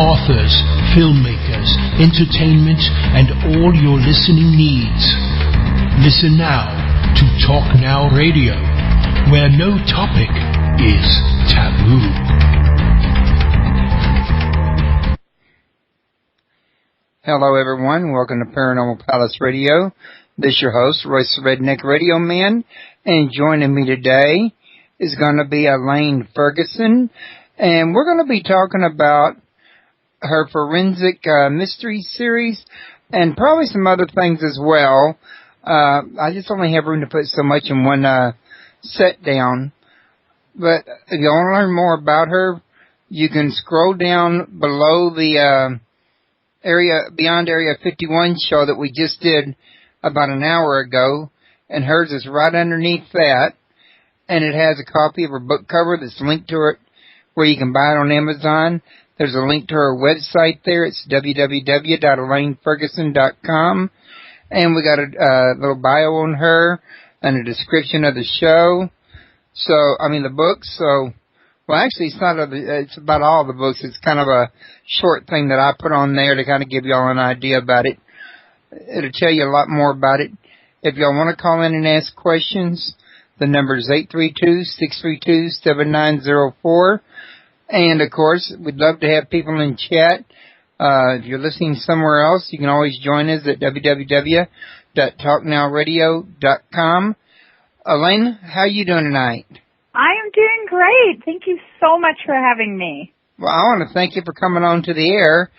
authors, filmmakers, entertainment, and all your listening needs. Listen now to Talk Now Radio, where no topic is taboo. Hello, everyone. Welcome to Paranormal Palace Radio. This is your host, Royce the Redneck Radio Man, and joining me today is going to be Elaine Ferguson, and we're going to be talking about her forensic mystery series and probably some other things as well. I just only have room to put so much in one set down, but if you want to learn more about her, you can scroll down below the Beyond Area 51 show that we just did about an hour ago, and hers is right underneath that, and it has a copy of her book cover that's linked to it where you can buy it on Amazon. There's a link to her website there. It's www.elaineferguson.com, and we got a little bio on her and a description of the show. The books. Well, actually, it's about all the books. It's kind of a short thing that I put on there to kind of give y'all an idea about it. It'll tell you a lot more about it. If y'all want to call in and ask questions, the number is 832-632-7904. And, of course, we'd love to have people in chat. If you're listening somewhere else, you can always join us at www.talknowradio.com. Elaine, how are you doing tonight? I am doing great. Thank you so much for having me. Well, I want to thank you for coming on to the air.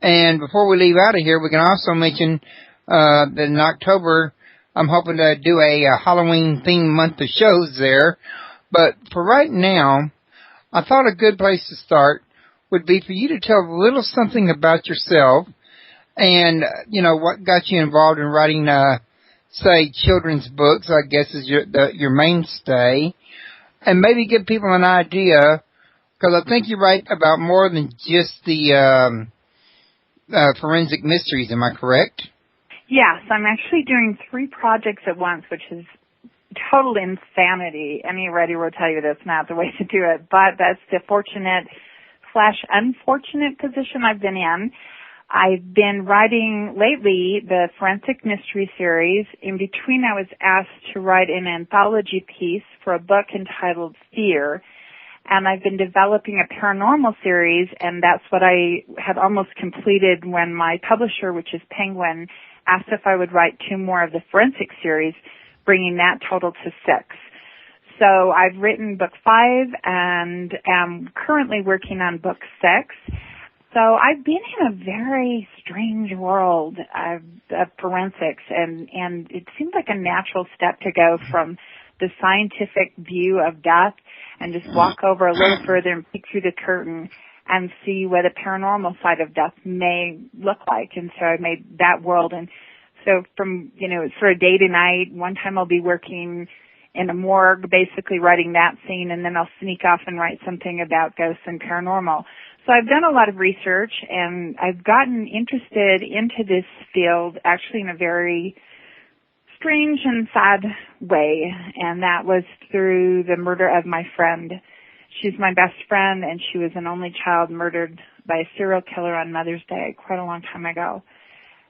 And before we leave out of here, we can also mention that in October, I'm hoping to do a Halloween-themed month of shows there. But for right now, I thought a good place to start would be for you to tell a little something about yourself and, what got you involved in writing, say, children's books, I guess is your mainstay. And maybe give people an idea, because I think you write about more than just the forensic mysteries. Am I correct? Yes, I'm actually doing 3 projects at once, which is total insanity. Any writer will tell you that's not the way to do it, but that's the fortunate/unfortunate position I've been in. I've been writing lately the Forensic Mystery Series. In between, I was asked to write an anthology piece for a book entitled Fear, and I've been developing a paranormal series, and that's what I had almost completed when my publisher, which is Penguin, asked if I would write 2 more of the Forensic series, bringing that total to 6. So I've written book 5 and am currently working on book 6. So I've been in a very strange world of forensics, and it seemed like a natural step to go from the scientific view of death and just walk over a little further and peek through the curtain and see what the paranormal side of death may look like. And so I made that world. And so from, it's sort of day to night. One time I'll be working in a morgue, basically writing that scene, and then I'll sneak off and write something about ghosts and paranormal. So I've done a lot of research, and I've gotten interested into this field actually in a very strange and sad way, and that was through the murder of my friend. She's my best friend, and she was an only child murdered by a serial killer on Mother's Day quite a long time ago.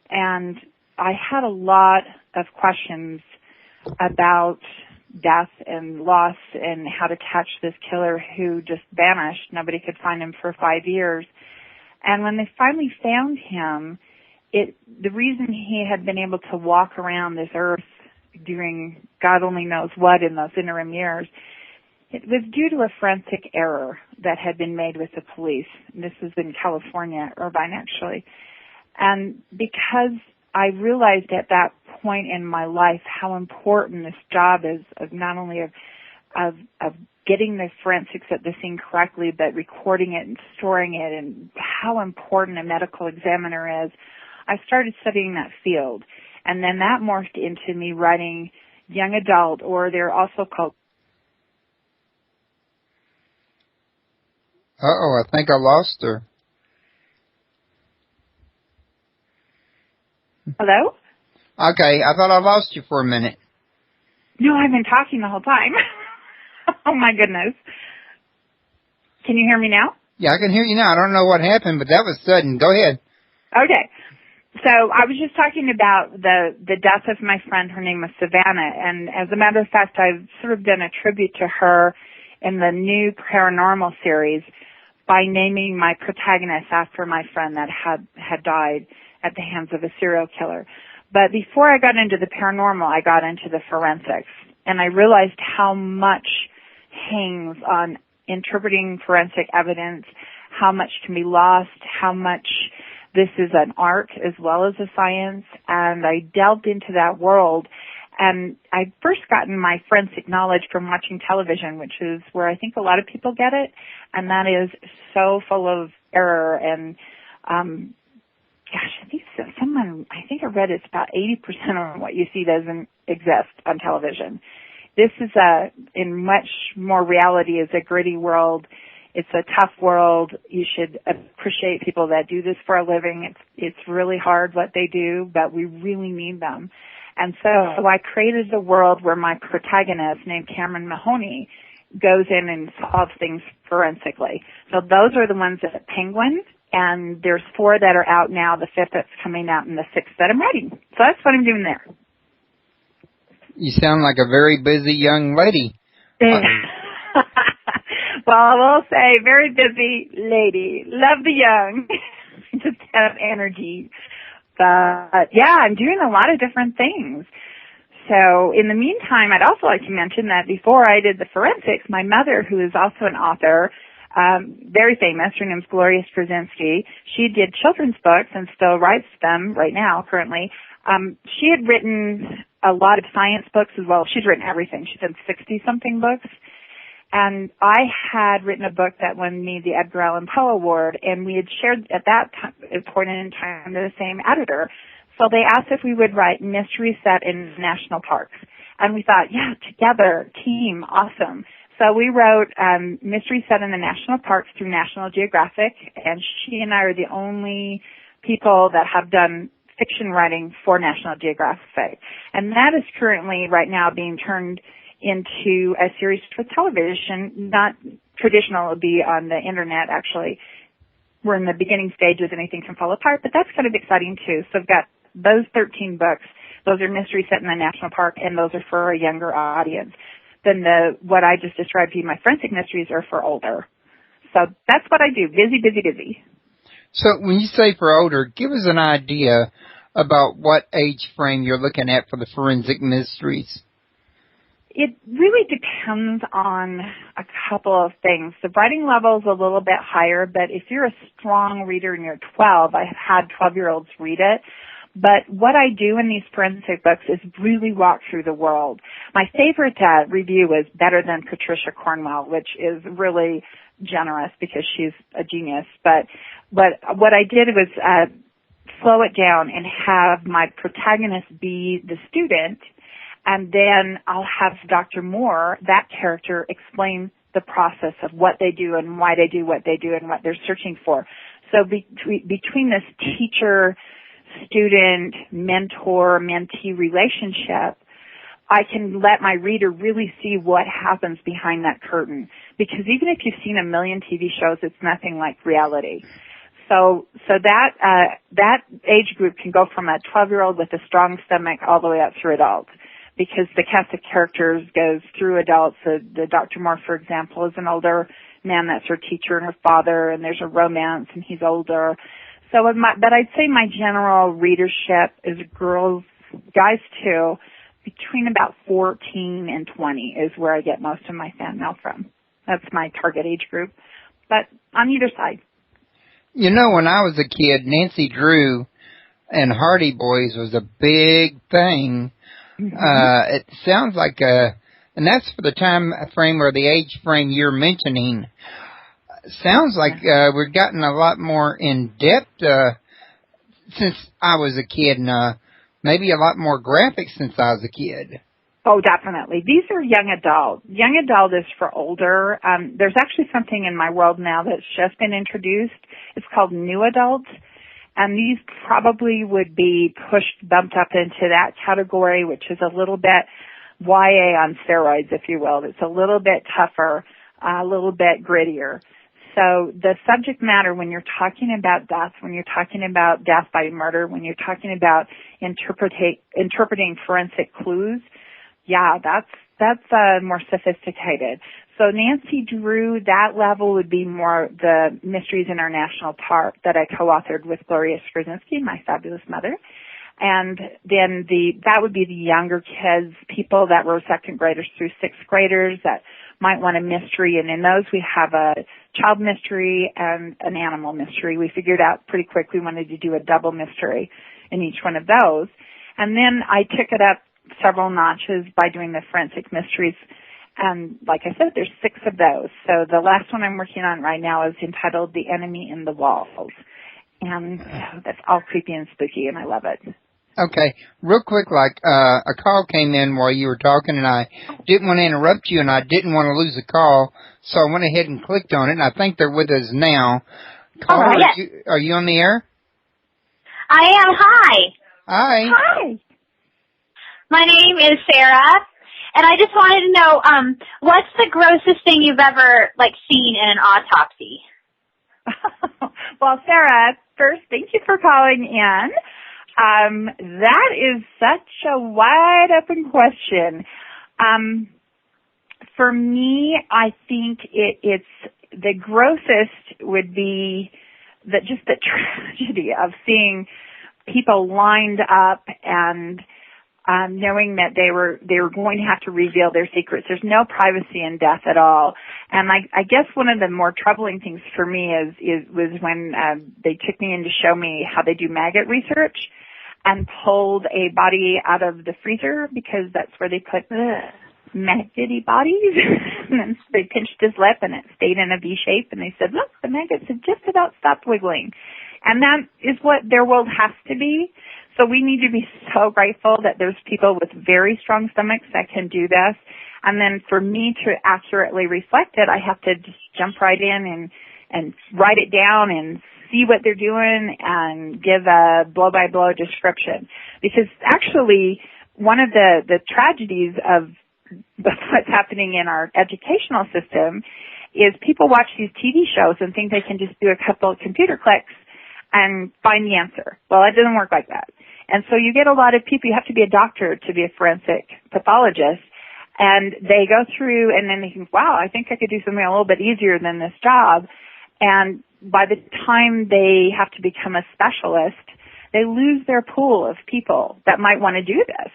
And I had a lot of questions about death and loss and how to catch this killer who just vanished. Nobody could find him for 5 years. And when they finally found him, the reason he had been able to walk around this earth doing God only knows what in those interim years, it was due to a forensic error that had been made with the police. And this was in California, Irvine actually. And because I realized at that point in my life how important this job is, of not only of getting the forensics at the scene correctly, but recording it and storing it, and how important a medical examiner is, I started studying that field. And then that morphed into me writing young adult, or they're also called... Uh-oh, I think I lost her. Hello? Okay, I thought I lost you for a minute. No, I've been talking the whole time. Oh, my goodness. Can you hear me now? Yeah, I can hear you now. I don't know what happened, but that was sudden. Go ahead. Okay. So I was just talking about the death of my friend. Her name was Savannah, and as a matter of fact, I've sort of done a tribute to her in the new paranormal series by naming my protagonist after my friend that had died at the hands of a serial killer. But before I got into the paranormal, I got into the forensics, and I realized how much hangs on interpreting forensic evidence, how much can be lost, how much this is an art as well as a science, and I delved into that world. And I first gotten my forensic knowledge from watching television, which is where I think a lot of people get it, and that is so full of error. And I think I read it's about 80% of what you see doesn't exist on television. This is in much more reality, is a gritty world. It's a tough world. You should appreciate people that do this for a living. It's really hard what they do, but we really need them. And so I created a world where my protagonist, named Cameron Mahoney, goes in and solves things forensically. So those are the ones at Penguin, and there's 4 that are out now, the 5th that's coming out, and the 6th that I'm writing. So that's what I'm doing there. You sound like a very busy young lady. Well, I will say, very busy lady. Love the young. Just have energy. But, yeah, I'm doing a lot of different things. So, in the meantime, I'd also like to mention that before I did the forensics, my mother, who is also an author, very famous, her name's Gloria Straczynski, she did children's books and still writes them right now, currently. She had written a lot of science books as well. She's written everything. She's done 60-something books. And I had written a book that won me the Edgar Allan Poe Award, and we had shared at that point in time the same editor. So they asked if we would write mystery set in national parks. And we thought, yeah, together, team, awesome. So we wrote mystery set in the national parks through National Geographic, and she and I are the only people that have done fiction writing for National Geographic. And that is currently right now being turned into a series for television, not traditional, it would be on the internet actually. We're in the beginning stages, anything can fall apart, but that's kind of exciting too. So I've got those 13 books. Those are mysteries set in the national park, and those are for a younger audience. Then what I just described to you, my forensic mysteries, are for older. So that's what I do, busy, busy, busy. So when you say for older, give us an idea about what age frame you're looking at for the forensic mysteries. It really depends on a couple of things. The writing level is a little bit higher, but if you're a strong reader and you're 12, I have had 12-year-olds read it. But what I do in these forensic books is really walk through the world. My favorite review is Better Than Patricia Cornwell, which is really generous because she's a genius. But what I did was slow it down and have my protagonist be the student, and then I'll have Dr. Moore, that character, explain the process of what they do and why they do what they do and what they're searching for. So between this teacher, student, mentor, mentee relationship, I can let my reader really see what happens behind that curtain. Because even if you've seen a million TV shows, it's nothing like reality. So that age group can go from a 12-year-old with a strong stomach all the way up through adults. Because the cast of characters goes through adults. The Dr. Moore, for example, is an older man that's her teacher and her father, and there's a romance, and he's older. So, but I'd say my general readership is girls, guys too, between about 14 and 20 is where I get most of my fan mail from. That's my target age group. But on either side. You know, when I was a kid, Nancy Drew and Hardy Boys was a big thing. Mm-hmm. It sounds like and that's for the time frame or the age frame you're mentioning. Sounds like we've gotten a lot more in depth since I was a kid, and maybe a lot more graphic since I was a kid. Oh, definitely. These are young adult. Young adult is for older. There's actually something in my world now that's just been introduced. It's called new adult. And these probably would be bumped up into that category, which is a little bit YA on steroids, if you will. It's a little bit tougher, a little bit grittier. So the subject matter, when you're talking about death, when you're talking about death by murder, when you're talking about interpreting forensic clues, yeah, that's more sophisticated. So Nancy Drew, that level would be more the Mysteries International part that I co-authored with Gloria Skrzyński, my fabulous mother. And then that would be the younger kids, people that were second graders through sixth graders that might want a mystery. And in those we have a child mystery and an animal mystery. We figured out pretty quick we wanted to do a double mystery in each one of those. And then I took it up several notches by doing the forensic mysteries. And like I said, there's 6 of those. So the last one I'm working on right now is entitled The Enemy in the Walls. And that's all creepy and spooky, and I love it. Okay, real quick, a call came in while you were talking, and I didn't want to interrupt you, and I didn't want to lose the call, so I went ahead and clicked on it, and I think they're with us now. Caller, yes. Are you on the air? I am. Hi. Hi. Hi. My name is Sarah, and I just wanted to know, what's the grossest thing you've ever, seen in an autopsy? Well, Sarah, first, thank you for calling in. That is such a wide open question. For me, I think it's the grossest would be just the tragedy of seeing people lined up and knowing that they were going to have to reveal their secrets. There's no privacy in death at all. And I guess one of the more troubling things for me was when they took me in to show me how they do maggot research and pulled a body out of the freezer because that's where they put maggoty bodies. And then they pinched his lip and it stayed in a V shape, and they said, look, the maggots have just about stopped wiggling. And that is what their world has to be. So we need to be so grateful that there's people with very strong stomachs that can do this. And then for me to accurately reflect it, I have to just jump right in and write it down and see what they're doing and give a blow-by-blow description. Because actually, one of the tragedies of what's happening in our educational system is people watch these TV shows and think they can just do a couple of computer clicks and find the answer. Well, it doesn't work like that. And so you get a lot of people, you have to be a doctor to be a forensic pathologist, and they go through and then they think, wow, I think I could do something a little bit easier than this job. And by the time they have to become a specialist, they lose their pool of people that might want to do this.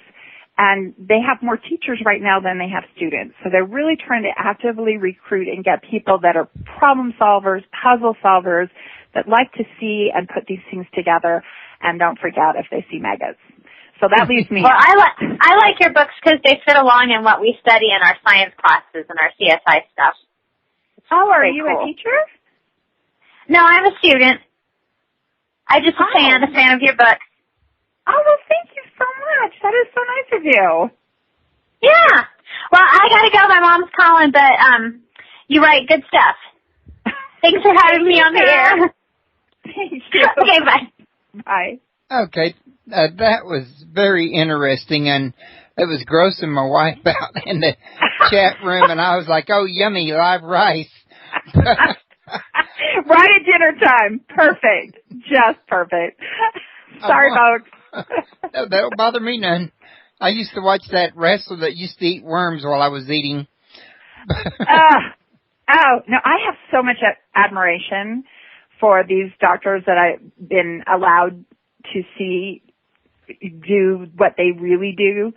And they have more teachers right now than they have students. So they're really trying to actively recruit and get people that are problem solvers, puzzle solvers, that like to see and put these things together and don't freak out if they see maggots. So that leaves me. Well, I like your books because they fit along in what we study in our science classes and our CSI stuff. Oh, are you cool. a teacher? No, I'm a student. I'm just a fan of your book. Oh, well, thank you so much. That is so nice of you. Yeah. Well, I gotta go. My mom's calling, but you write good stuff. Thanks for having me on the air. Thank you. Okay, bye. Bye. Okay, that was very interesting, and it was grossing my wife out in the chat room, and I was like, oh, yummy, live rice. Right at dinner time. Perfect. Just perfect. Sorry, folks. No, that don't bother me none. I used to watch that wrestler that used to eat worms while I was eating. No, I have so much admiration for these doctors that I've been allowed to see do what they really do.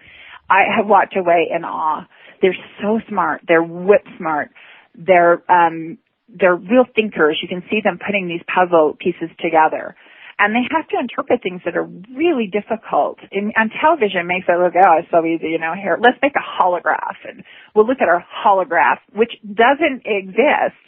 I have walked away in awe. They're so smart. They're whip smart. They're real thinkers. You can see them putting these puzzle pieces together. And they have to interpret things that are really difficult. On television, it makes it look, oh, it's so easy, here, let's make a holograph, and we'll look at our holograph, which doesn't exist.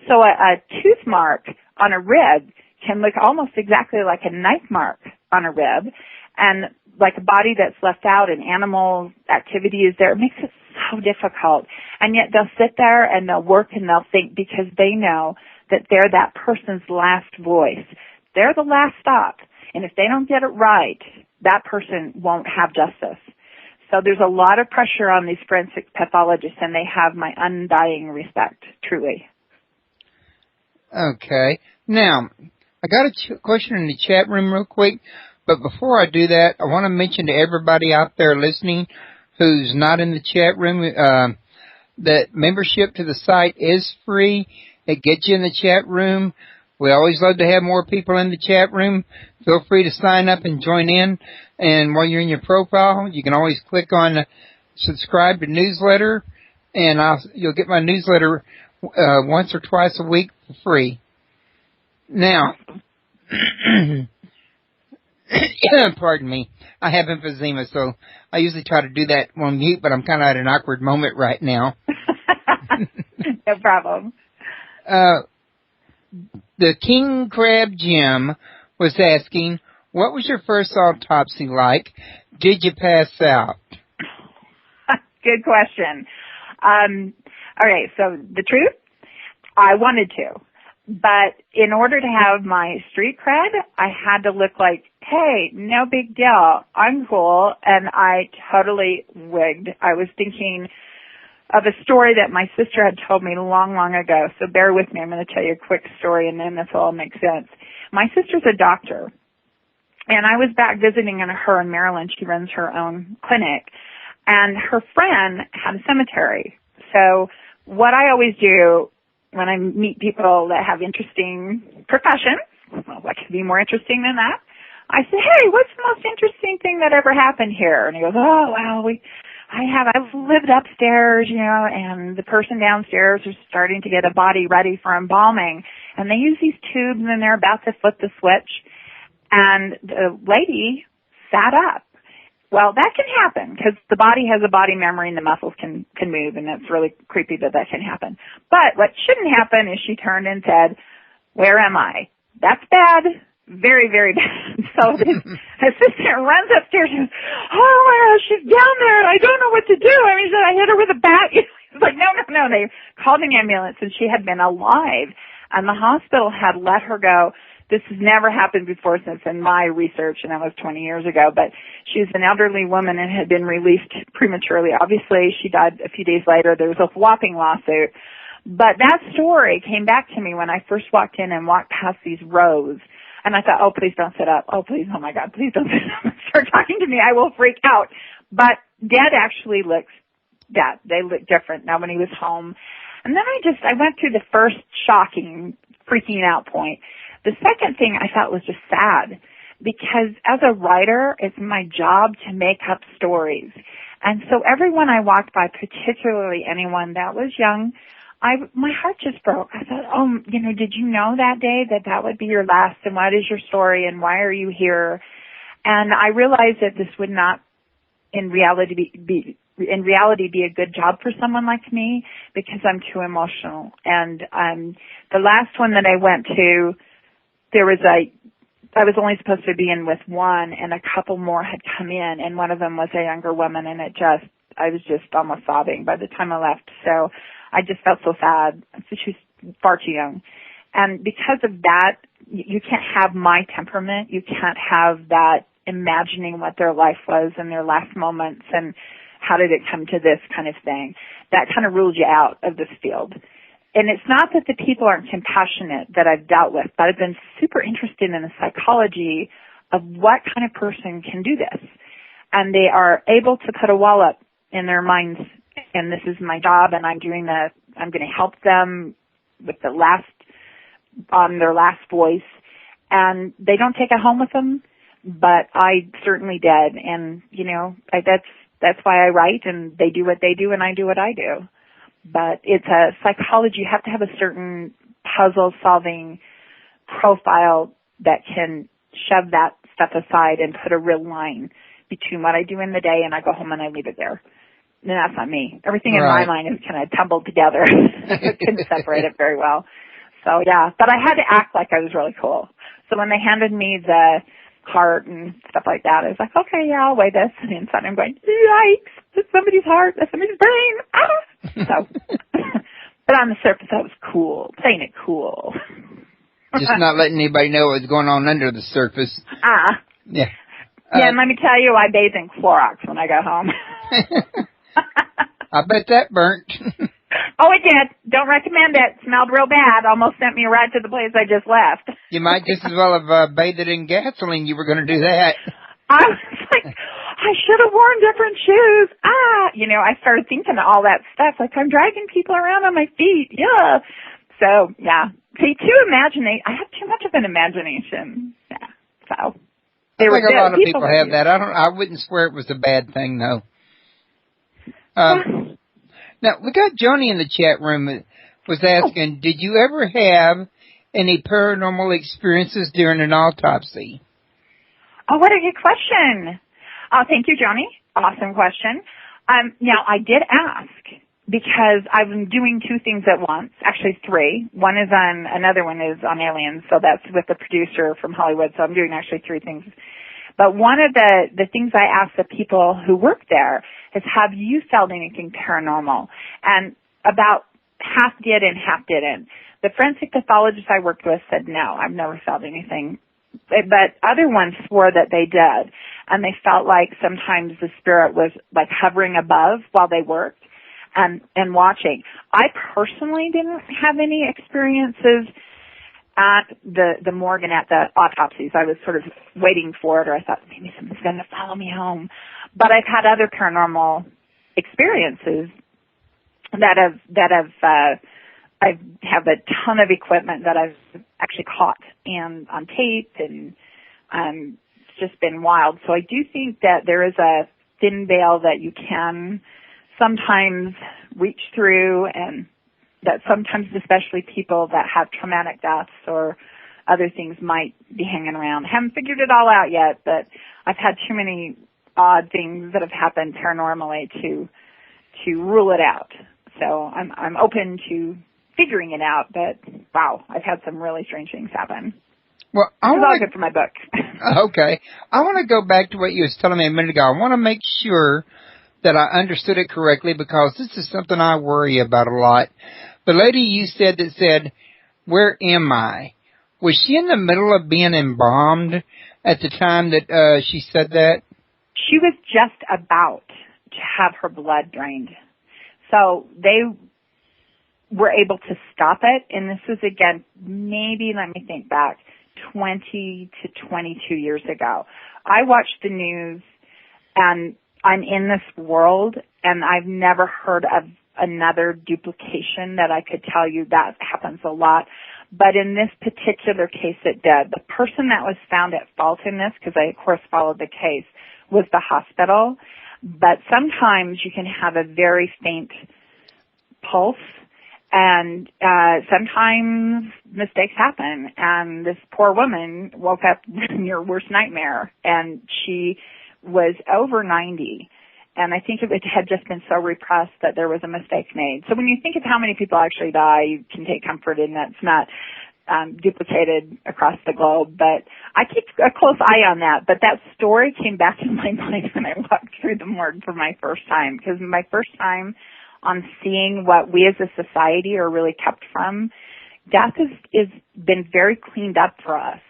So a tooth mark on a rib can look almost exactly like a knife mark on a rib, and like a body that's left out and animal activity is there. It makes it so difficult. And yet they'll sit there and they'll work and they'll think because they know that they're that person's last voice. They're the last stop. And if they don't get it right, that person won't have justice. So there's a lot of pressure on these forensic pathologists, and they have my undying respect, truly. Okay. Now, I got a question in the chat room real quick, but before I do that, I want to mention to everybody out there listening who's not in the chat room, that membership to the site is free. It gets you in the chat room. We always love to have more people in the chat room. Feel free to sign up and join in. And while you're in your profile, you can always click on subscribe to newsletter, and you'll get my newsletter once or twice a week for free. Now, pardon me, I have emphysema, so I usually try to do that on mute, but I'm kind of at an awkward moment right now. No problem. The King Crab Jim was asking, what was your first autopsy like? Did you pass out? Good question. All right, so the truth, I wanted to. But in order to have my street cred, I had to look like, hey, no big deal, I'm cool, and I totally wigged. I was thinking of a story that my sister had told me long, long ago, so bear with me. I'm going to tell you a quick story, and then this will all make sense. My sister's a doctor, and I was back visiting her in Maryland. She runs her own clinic, and her friend had a cemetery. So what I always do when I meet people that have interesting professions, well, what could be more interesting than that? I say, hey, what's the most interesting thing that ever happened here? And he goes, oh, well, I've lived upstairs, and the person downstairs is starting to get a body ready for embalming. And they use these tubes, and they're about to flip the switch. And the lady sat up. Well, that can happen because the body has a body memory and the muscles can move, and that's really creepy that can happen. But what shouldn't happen is she turned and said, where am I? That's bad. Very, very bad. So his assistant runs upstairs and goes, oh my gosh, she's down there and I don't know what to do. I mean, I hit her with a bat. He's like, no. They called an ambulance and she had been alive, and the hospital had let her go. This has never happened before since in my research, and that was 20 years ago, but she was an elderly woman and had been released prematurely. Obviously, she died a few days later. There was a whopping lawsuit. But that story came back to me when I first walked in and walked past these rows. And I thought, oh, please don't sit up. Oh, please, oh, my God, please don't sit up and start talking to me. I will freak out. But Dad actually looks dead. They look different now when he was home. And then I went through the first shocking, freaking out point. The second thing I thought was just sad because as a writer, it's my job to make up stories. And so everyone I walked by, particularly anyone that was young, my heart just broke. I thought, oh, did you know that day that would be your last, and what is your story and why are you here? And I realized that this would not in reality be a good job for someone like me because I'm too emotional. And the last one that I went to, I was only supposed to be in with one, and a couple more had come in, and one of them was a younger woman, and I was just almost sobbing by the time I left. So I just felt so sad. So she was far too young. And because of that, you can't have my temperament. You can't have that imagining what their life was and their last moments and how did it come to this kind of thing. That kind of rules you out of this field. And it's not that the people aren't compassionate that I've dealt with, but I've been super interested in the psychology of what kind of person can do this. And they are able to put a wall up in their minds, and this is my job, and I'm going to help them with their last voice. And they don't take it home with them, but I certainly did. And, that's why I write, and they do what they do, and I do what I do. But it's a psychology. You have to have a certain puzzle-solving profile that can shove that stuff aside and put a real line between what I do in the day and I go home and I leave it there. And that's not me. Everything in my mind is kind of tumbled together. I couldn't separate it very well. So, yeah. But I had to act like I was really cool. So when they handed me the heart and stuff like that, I was like, okay, yeah, I'll weigh this. And inside I'm going, yikes, that's somebody's heart, that's somebody's brain. Ah! So, but on the surface, that was cool, playing it cool. Just not letting anybody know what's going on under the surface. Yeah. Yeah, and let me tell you, I bathe in Clorox when I go home. I bet that burnt. Oh, it did. Don't recommend it. Smelled real bad. Almost sent me right to the place I just left. You might just as well have bathed it in gasoline. You were going to do that. I was like, I should have worn different shoes. I started thinking of all that stuff. Like, I'm dragging people around on my feet. Yeah. So, yeah. See, I have too much of an imagination. Yeah. So, I think a lot of people have that. I wouldn't swear it was a bad thing, though. Now, we got Johnny in the chat room was asking, did you ever have any paranormal experiences during an autopsy? Oh, what a good question. Thank you, Johnny. Awesome question. Now, I did ask because I've been doing two things at once, actually three. Another one is on aliens, so that's with the producer from Hollywood, so I'm doing actually three things. But one of the things I asked the people who work there is, have you felt anything paranormal? And about half did and half didn't. The forensic pathologist I worked with said, no, I've never felt anything. But other ones swore that they did. And they felt like sometimes the spirit was like hovering above while they worked and watching. I personally didn't have any experiences at the morgue and at the autopsies. I was sort of waiting for it, or I thought maybe someone's going to follow me home. But I've had other paranormal experiences I have a ton of equipment that I've actually caught and on tape, and it's just been wild. So I do think that there is a thin veil that you can sometimes reach through, and that sometimes, especially people that have traumatic deaths or other things, might be hanging around. I haven't figured it all out yet, but I've had too many odd things that have happened paranormally to rule it out. So I'm open to figuring it out, but wow, I've had some really strange things happen. Well, it's all good for my book. Okay. I want to go back to what you was telling me a minute ago. I want to make sure that I understood it correctly, because this is something I worry about a lot. The lady you said that said, where am I? Was she in the middle of being embalmed at the time that she said that? She was just about to have her blood drained. So they were able to stop it, and this was, again, maybe, let me think back, 20 to 22 years ago. I watched the news, and I'm in this world, and I've never heard of another duplication that I could tell you. That happens a lot. But in this particular case, it did. The person that was found at fault in this, because I, of course, followed the case, was the hospital. But sometimes you can have a very faint pulse, and sometimes mistakes happen. And this poor woman woke up in your worst nightmare, and she was over 90. And I think it had just been so repressed that there was a mistake made. So when you think of how many people actually die, you can take comfort in that it's not duplicated across the globe. But I keep a close eye on that. But that story came back in my mind when I walked through the morgue for my first time. Because my first time on seeing what we as a society are really kept from, death is been very cleaned up for us.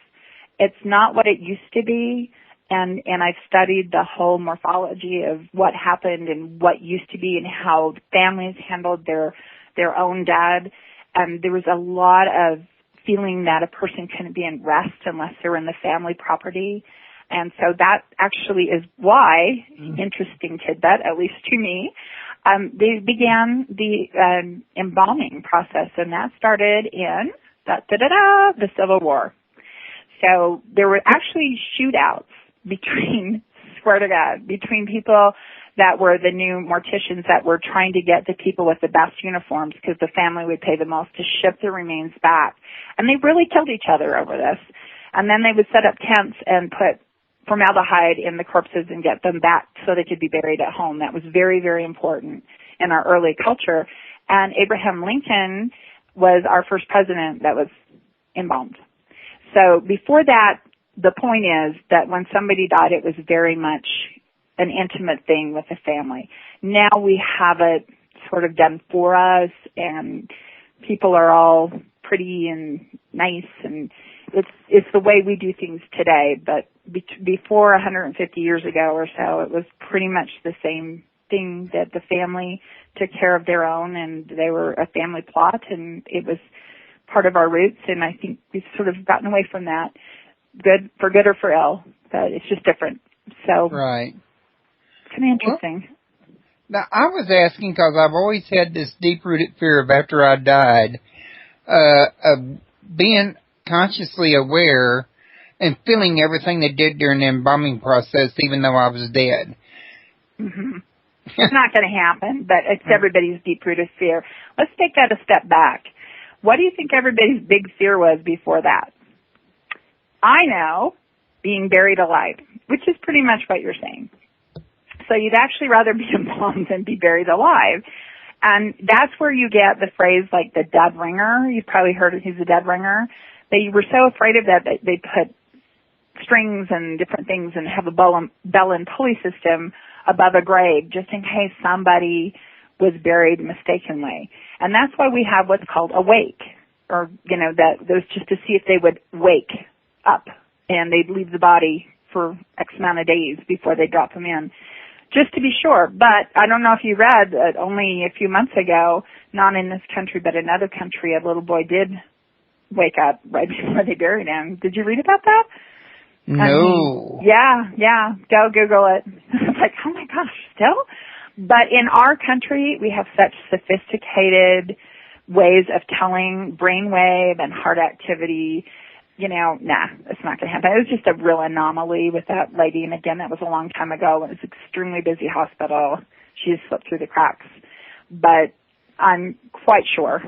It's not what it used to be. And I've studied the whole morphology of what happened and what used to be and how families handled their own dead. And there was a lot of feeling that a person couldn't be in rest unless they were in the family property. And so that actually is why, interesting tidbit, at least to me, they began the embalming process, and that started in the Civil War. So there were actually shootouts between people that were the new morticians that were trying to get the people with the best uniforms, because the family would pay the most, to ship the remains back. And they really killed each other over this. And then they would set up tents and put formaldehyde in the corpses and get them back so they could be buried at home. That was very, very important in our early culture. And Abraham Lincoln was our first president that was embalmed. So before that, the point is that when somebody died, it was very much an intimate thing with the family. Now we have it sort of done for us, and people are all pretty and nice, and it's the way we do things today. But before 150 years ago or so, it was pretty much the same thing that the family took care of their own, and they were a family plot, and it was part of our roots. And I think we've sort of gotten away from that, good or for ill, but it's just different. So right, kind of interesting. Well, now I was asking because I've always had this deep-rooted fear of after I died, of being consciously aware and feeling everything they did during the embalming process, even though I was dead. Mm-hmm. It's not going to happen, but it's everybody's deep-rooted fear. Let's take that a step back. What do you think everybody's big fear was before that? I know, being buried alive, which is pretty much what you're saying. So you'd actually rather be embalmed than be buried alive. And that's where you get the phrase like the dead ringer. You've probably heard of who's a dead ringer. They were so afraid of that they put strings and different things and have a bell and pulley system above a grave just in case somebody was buried mistakenly. And that's why we have what's called a wake, or, that was just to see if they would wake up and they'd leave the body for X amount of days before they drop them in, just to be sure. But I don't know if you read that only a few months ago, not in this country but in another country, a little boy did wake up right before they buried him. Did you read about that? No. Yeah. Go Google it. It's like, oh my gosh, still? But in our country, we have such sophisticated ways of telling brainwave and heart activity. It's not going to happen. It was just a real anomaly with that lady. And again, that was a long time ago. It was an extremely busy hospital. She just slipped through the cracks. But I'm quite sure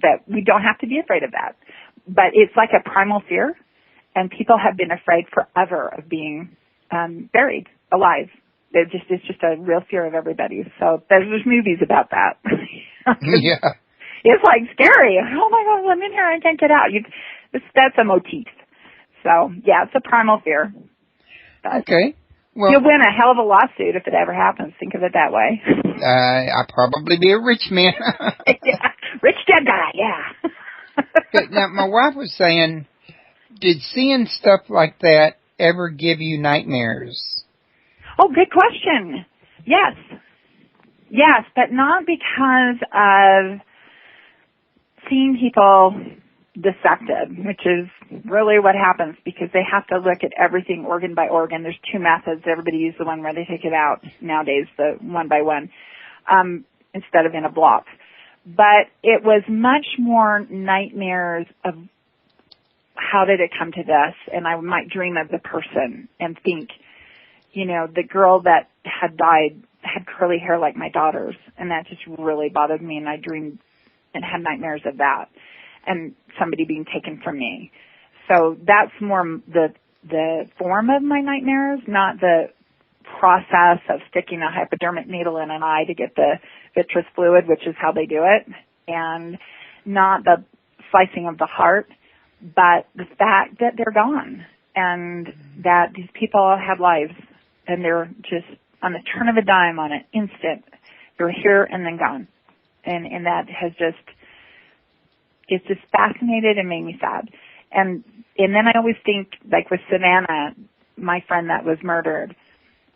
that we don't have to be afraid of that. But it's like a primal fear. And people have been afraid forever of being buried alive. It's just a real fear of everybody. So there's movies about that. Yeah. It's like scary. Oh my God, I'm in here. I can't get out. That's a motif. So yeah, it's a primal fear. But okay. Well, you'll win a hell of a lawsuit if it ever happens. Think of it that way. I'll probably be a rich man. Yeah. Rich dead guy. Yeah. Now, my wife was saying, did seeing stuff like that ever give you nightmares? Oh, good question. Yes, but not because of seeing people dissected, which is really what happens because they have to look at everything organ by organ. There's two methods. Everybody uses the one where they take it out nowadays, the one by one, instead of in a block. But it was much more nightmares of how did it come to this? And I might dream of the person and think, the girl that had died had curly hair like my daughter's, and that just really bothered me, and I dreamed and had nightmares of that, and somebody being taken from me. So that's more the form of my nightmares, not the process of sticking a hypodermic needle in an eye to get the vitreous fluid, which is how they do it, and not the slicing of the heart, but the fact that they're gone and that these people have lives and they're just on the turn of a dime, on an instant, they're here and then gone. And that has it's just fascinated and made me sad. And then I always think, like with Savannah, my friend that was murdered,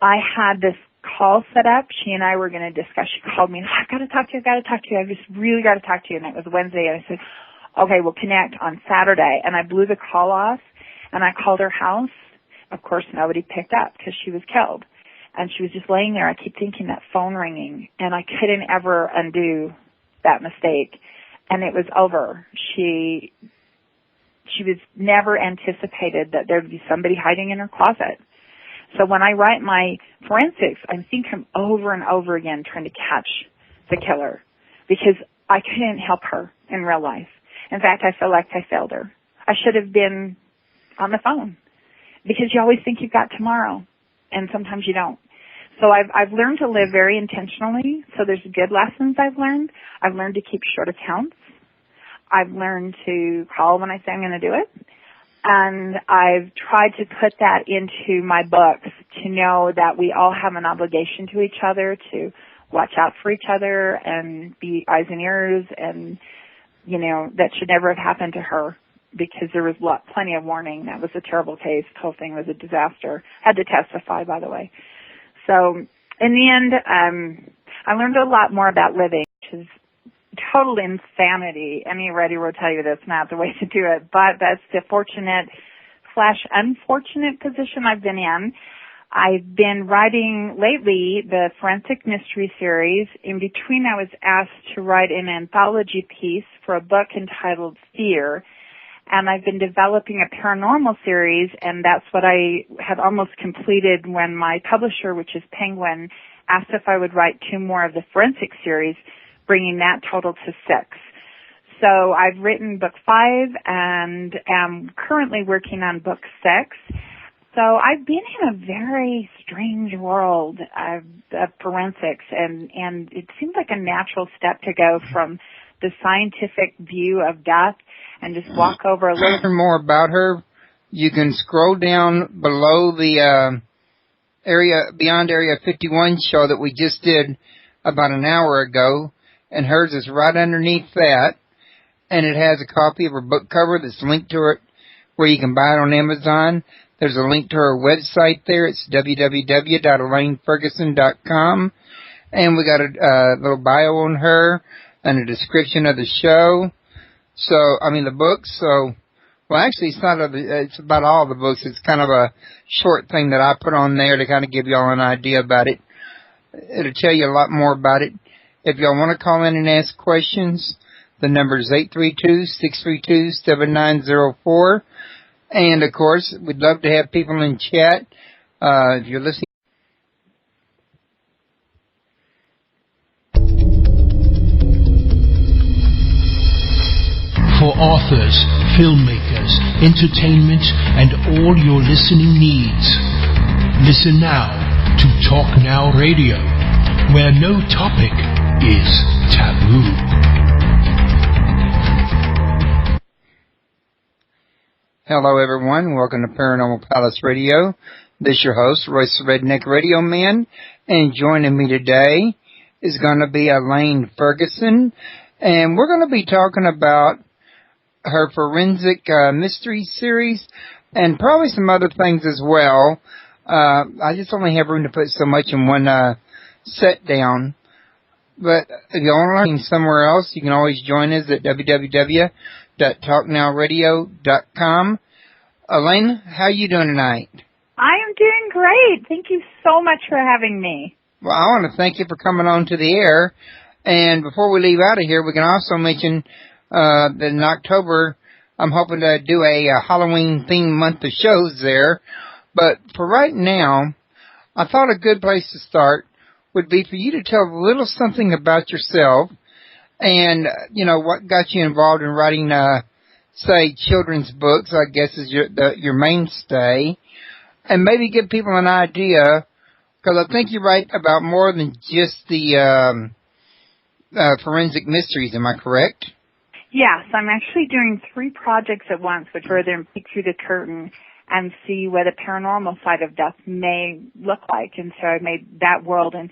I had this call set up. She and I were going to discuss. She called me and I've got to talk to you. I've just really got to talk to you. And it was Wednesday. And I said, okay, we'll connect on Saturday. And I blew the call off and I called her house. Of course, nobody picked up because she was killed. And she was just laying there. I keep thinking that phone ringing, and I couldn't ever undo that mistake. And it was over. She was never anticipated that there would be somebody hiding in her closet. So when I write my forensics, I'm thinking over and over again trying to catch the killer because I couldn't help her in real life. In fact, I feel like I failed her. I should have been on the phone because you always think you've got tomorrow, and sometimes you don't. So I've learned to live very intentionally. So there's good lessons I've learned. I've learned to keep short accounts. I've learned to call when I say I'm going to do it. And I've tried to put that into my books to know that we all have an obligation to each other to watch out for each other and be eyes and ears. And, that should never have happened to her because there was plenty of warning. That was a terrible case. The whole thing was a disaster. I had to testify, by the way. So in the end, I learned a lot more about living, which is total insanity. Any writer will tell you that's not the way to do it, but that's the fortunate/unfortunate position I've been in. I've been writing lately the Forensic Mystery series. In between, I was asked to write an anthology piece for a book entitled Fear, and I've been developing a paranormal series, and that's what I had almost completed when my publisher, which is Penguin, asked if I would write 2 more of the forensic series, bringing that total to 6. So I've written book 5 and am currently working on book 6. So I've been in a very strange world of forensics, and it seems like a natural step to go from the scientific view of death and just walk over a little. Learn more about her. You can scroll down below the Beyond Area 51 show that we just did about an hour ago, and hers is right underneath that, and it has a copy of her book cover that's linked to it where you can buy it on Amazon. There's a link to her website there. It's www.elaineferguson.com. And we got a little bio on her and a description of the show. The books. So, well, actually, it's about all the books. It's kind of a short thing that I put on there to kind of give y'all an idea about it. It'll tell you a lot more about it. If y'all want to call in and ask questions, the number is 832-632-7904. And, of course, we'd love to have people in chat. If you're listening. For authors, filmmakers, entertainment, and all your listening needs. Listen now to Talk Now Radio, where no topic is taboo. Hello, everyone. Welcome to Paranormal Palace Radio. This is your host, Royce the Redneck Radio Man. And joining me today is going to be Elaine Ferguson. And we're going to be talking about her Forensic Mystery series and probably some other things as well. I just only have room to put so much in one set down. But if you want to learn somewhere else, you can always join us at www.talknowradio.com. Elaine, how are you doing tonight? I am doing great. Thank you so much for having me. Well, I want to thank you for coming on to the air. And before we leave out of here, we can also mention that in October, I'm hoping to do a Halloween-themed month of shows there. But for right now, I thought a good place to start would be for you to tell a little something about yourself and, what got you involved in writing, say, children's books, I guess is your mainstay, and maybe give people an idea, because I think you write about more than just the forensic mysteries. Am I correct? Yes, I'm actually doing 3 projects at once, which are then peek through the curtain and see what the paranormal side of death may look like. And so I've made that world. And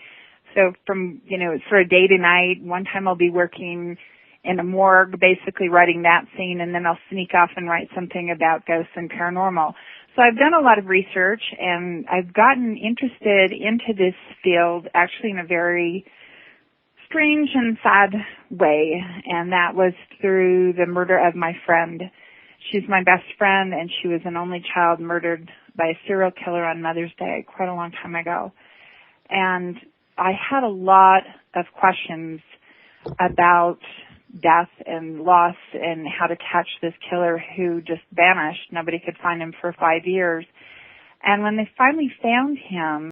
so from, sort of day to night, one time I'll be working in a morgue, basically writing that scene, and then I'll sneak off and write something about ghosts and paranormal. So I've done a lot of research, and I've gotten interested into this field actually in a very strange and sad way, and that was through the murder of my friend. She's my best friend, and she was an only child murdered by a serial killer on Mother's Day quite a long time ago. And I had a lot of questions about death and loss and how to catch this killer who just vanished. Nobody could find him for 5 years. And when they finally found him,